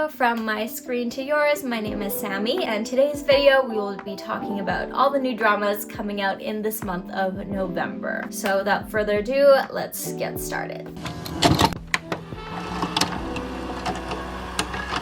Hello from my screen to yours. My name is Sammy, and today's video we will be talking about all the new dramas coming out in this month of November. So without further ado, let's get started.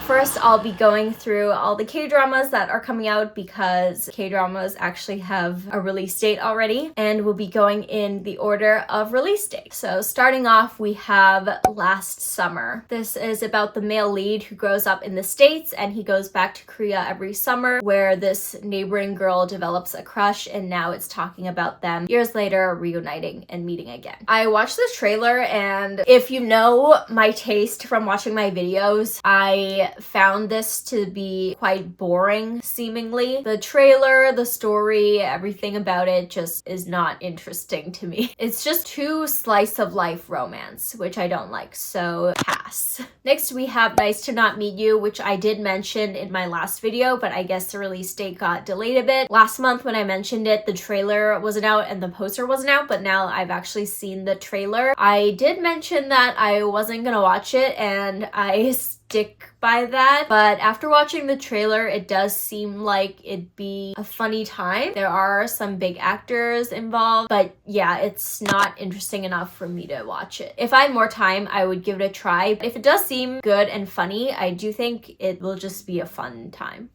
First, I'll be going through all the K-dramas that are coming out because K-dramas actually have a release date already, and we'll be going in the order of release date. So starting off, we have Last Summer. This is about the male lead who grows up in the States and he goes back to Korea every summer where this neighboring girl develops a crush, and now it's talking about them years later reuniting and meeting again. I watched the trailer, and if you know my taste from watching my videos, I found this to be quite boring, seemingly. The trailer, the story, everything about it just is not interesting to me. It's just too slice of life romance, which I don't like, so pass. Next, we have Nice to Not Meet You, which I did mention in my last video, but I guess the release date got delayed a bit. Last month when I mentioned it, the trailer wasn't out and the poster wasn't out, but now I've actually seen the trailer. I did mention that I wasn't gonna watch it, and I stick by that, but after watching the trailer, it does seem like it'd be a funny time. There are some big actors involved, but yeah, it's not interesting enough for me to watch it. If I had more time, I would give it a try. If it does seem good and funny, I do think it will just be a fun time.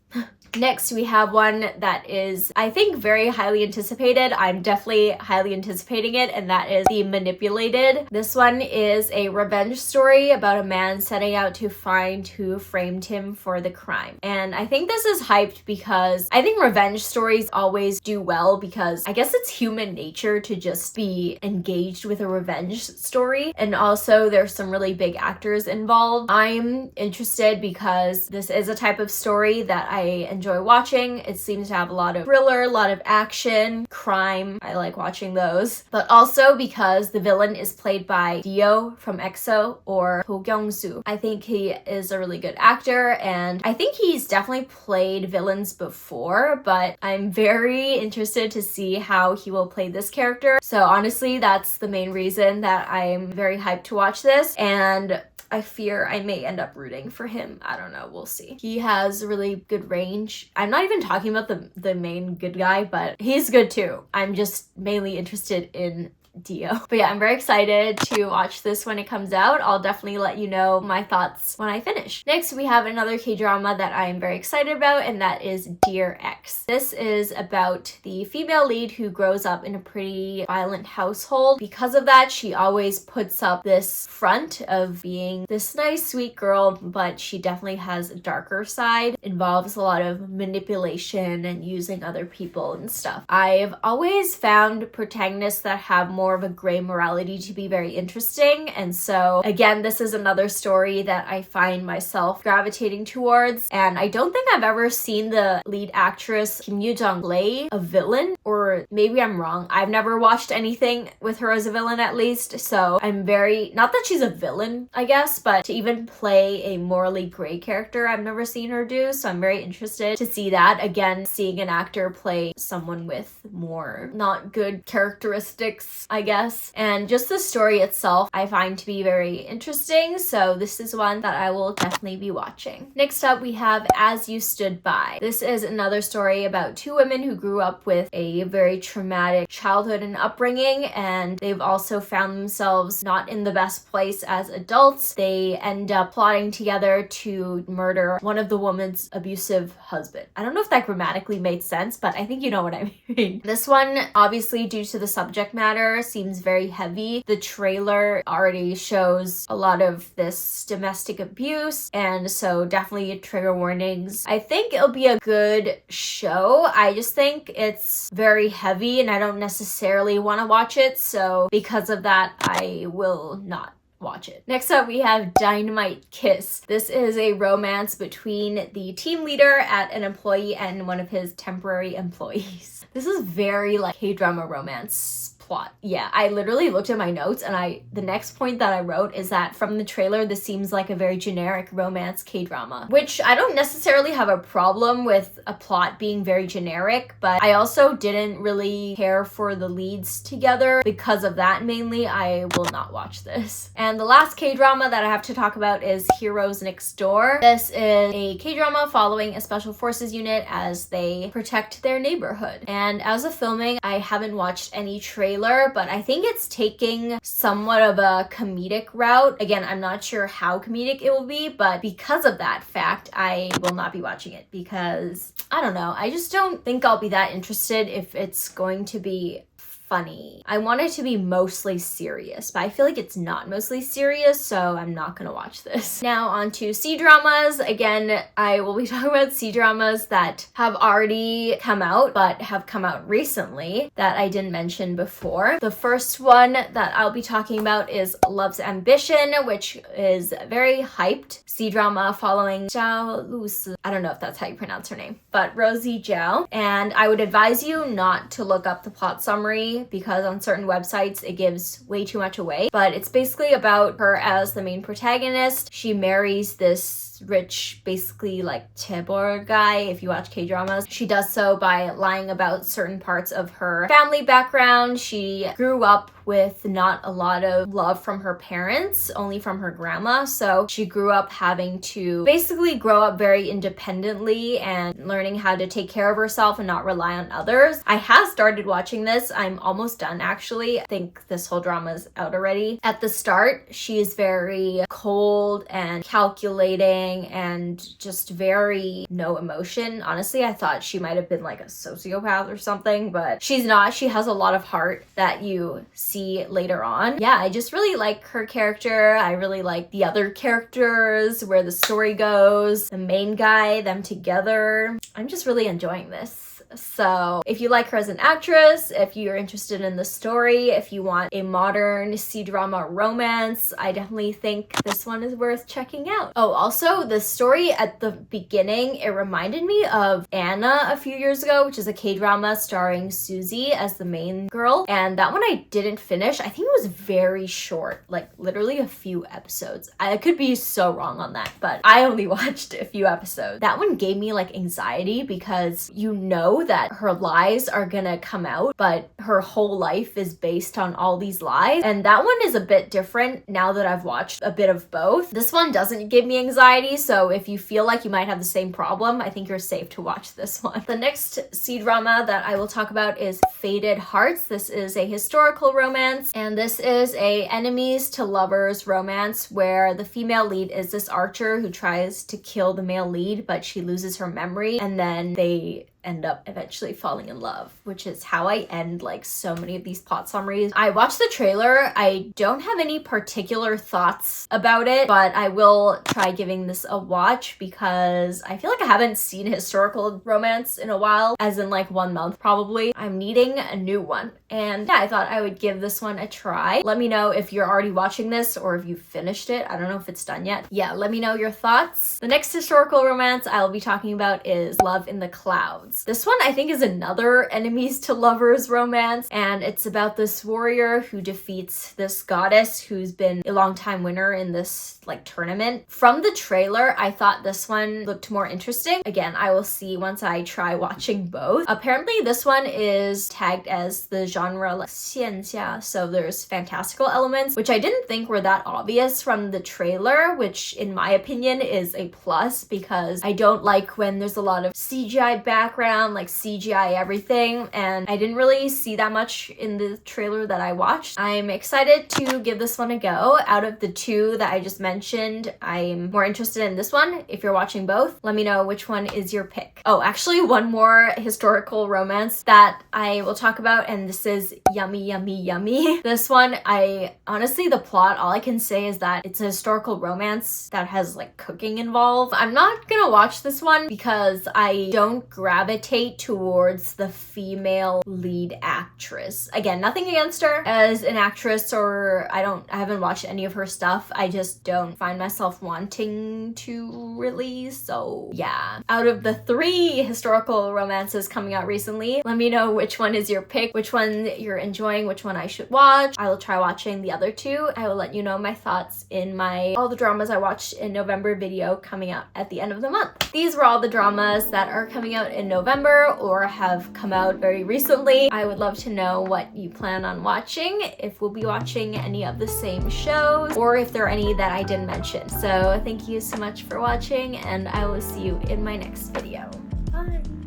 Next, we have one that is, I think, very highly anticipated. I'm definitely highly anticipating it, and that is The Manipulated. This one is a revenge story about a man setting out to find who framed him for the crime. And I think this is hyped because I think revenge stories always do well because I guess it's human nature to just be engaged with a revenge story. And also there's some really big actors involved. I'm interested because this is a type of story that I enjoy watching. It seems to have a lot of thriller, a lot of action, crime. I like watching those. But also because the villain is played by zhao from EXO, or Do Kyung-soo. I think he is a really good actor, and I think he's definitely played villains before, but I'm very interested to see how he will play this character. So honestly, that's the main reason that I'm very hyped to watch this, and I fear I may end up rooting for him. I don't know, we'll see. He has really good range. I'm not even talking about the main good guy, but he's good too. I'm just mainly interested in Dio. But yeah, I'm very excited to watch this when it comes out. I'll definitely let you know my thoughts when I finish. Next, we have another K-drama that I am very excited about, and that is Dear Ex. This is about the female lead who grows up in a pretty violent household. Because of that, she always puts up this front of being this nice, sweet girl, but she definitely has a darker side. Involves a lot of manipulation and using other people and stuff. I've always found protagonists that have more of a gray morality to be very interesting, and so again, this is another story that I find myself gravitating towards. And I don't think I've ever seen the lead actress Kim Yoo-jung play a villain, or maybe I'm wrong. I've never watched anything with her as a villain, at least, so I'm very, not that she's a villain, I guess, but to even play a morally gray character I've never seen her do, so I'm very interested to see that. Again, seeing an actor play someone with more not good characteristics, I guess. And just the story itself I find to be very interesting, so this is one that I will definitely be watching. Next up, we have As You Stood By. This is another story about two women who grew up with a very traumatic childhood and upbringing, and they've also found themselves not in the best place as adults. They end up plotting together to murder one of the woman's abusive husband. I don't know if that grammatically made sense, but I think you know what I mean. This one, obviously due to the subject matter, seems very heavy. The trailer already shows a lot of this domestic abuse, and so definitely trigger warnings. I think it'll be a good show. I just think it's very heavy and I don't necessarily want to watch it, so because of that, I will not watch it. Next up, we have Dynamite Kiss. This is a romance between the team leader at an employee and one of his temporary employees. This is very like K-drama romance plot. Yeah, I literally looked at my notes and the next point that I wrote is that from the trailer, this seems like a very generic romance K-drama, which I don't necessarily have a problem with a plot being very generic, but I also didn't really care for the leads together. Because of that, mainly, I will not watch this. And the last K-drama that I have to talk about is Heroes Next Door. This is a K-drama following a special forces unit as they protect their neighborhood. And as of filming, I haven't watched any trailer, but I think it's taking somewhat of a comedic route. Again, I'm not sure how comedic it will be, but because of that fact, I will not be watching it because, I don't know, I just don't think I'll be that interested if it's going to be funny. I want it to be mostly serious, but I feel like it's not mostly serious, so I'm not gonna watch this. Now on to Cdramas. Again, I will be talking about Cdramas that have already come out, but have come out recently that I didn't mention before. The first one that I'll be talking about is Love's Ambition, which is very hyped Cdrama following zhao lusi. I don't know if that's how you pronounce her name, but Rosy Zhao. And I would advise you not to look up the plot summary because on certain websites it gives way too much away. But it's basically about her as the main protagonist. She marries this rich, basically like chaebol guy if you watch K-dramas. She does so by lying about certain parts of her family background. She grew up with not a lot of love from her parents, only from her grandma. So she grew up having to basically grow up very independently and learning how to take care of herself and not rely on others. I have started watching this. I'm almost done actually. I think this whole drama is out already. At the start, she is very cold and calculating and just very no emotion. Honestly, I thought she might have been like a sociopath or something, but she's not. She has a lot of heart that you see later on. Yeah, I just really like her character. I really like the other characters, where the story goes, the main guy, them together. I'm just really enjoying this. So if you like her as an actress, if you're interested in the story, if you want a modern C-drama romance, I definitely think this one is worth checking out. Oh, also the story at the beginning, it reminded me of Anna a few years ago, which is a K-drama starring Suzy as the main girl. And that one I didn't finish. I think it was very short, like literally a few episodes. I could be so wrong on that, but I only watched a few episodes. That one gave me like anxiety because you know that her lies are gonna come out, but her whole life is based on all these lies. And that one is a bit different now that I've watched a bit of both. This one doesn't give me anxiety, so if you feel like you might have the same problem, I think you're safe to watch this one. The next C-drama that I will talk about is Faded Hearts. This is a historical romance, and this is a enemies to lovers romance where the female lead is this archer who tries to kill the male lead, but she loses her memory, and then they end up eventually falling in love, which is how I end like so many of these plot summaries. I watched the trailer. I don't have any particular thoughts about it, but I will try giving this a watch because I feel like I haven't seen a historical romance in a while, as in like 1 month probably. I'm needing a new one. And yeah, I thought I would give this one a try. Let me know if you're already watching this or if you finished it. I don't know if it's done yet. Yeah, let me know your thoughts. The next historical romance I'll be talking about is Love in the Clouds. This one I think is another enemies to lovers romance, and it's about this warrior who defeats this goddess who's been a long-time winner in this like tournament. From the trailer, I thought this one looked more interesting. Again, I will see once I try watching both. Apparently this one is tagged as the genre like xianxia, so there's fantastical elements, which I didn't think were that obvious from the trailer, which in my opinion is a plus because I don't like when there's a lot of CGI background, like CGI everything, and I didn't really see that much in the trailer that I watched. I'm excited to give this one a go. Out of the two that I just mentioned, I'm more interested in this one. If you're watching both, let me know which one is your pick. Oh, actually one more historical romance that I will talk about, and this is Yummy Yummy Yummy. This one, I honestly, the plot, all I can say is that it's a historical romance that has like cooking involved. I'm not gonna watch this one because I don't gravitate towards the female lead actress. Again, nothing against her as an actress, or I haven't watched any of her stuff. I just don't find myself wanting to really. So yeah, out of the 3 historical romances coming out recently, let me know which one is your pick, which ones one you're enjoying, which one I should watch. I will try watching the other two. I will let you know my thoughts in my all the dramas I watched in November video coming out at the end of the month. These were all the dramas that are coming out in November or have come out very recently. I would love to know what you plan on watching, if we'll be watching any of the same shows, or if there are any that I didn't mention. So thank you so much for watching, and I will see you in my next video. Bye!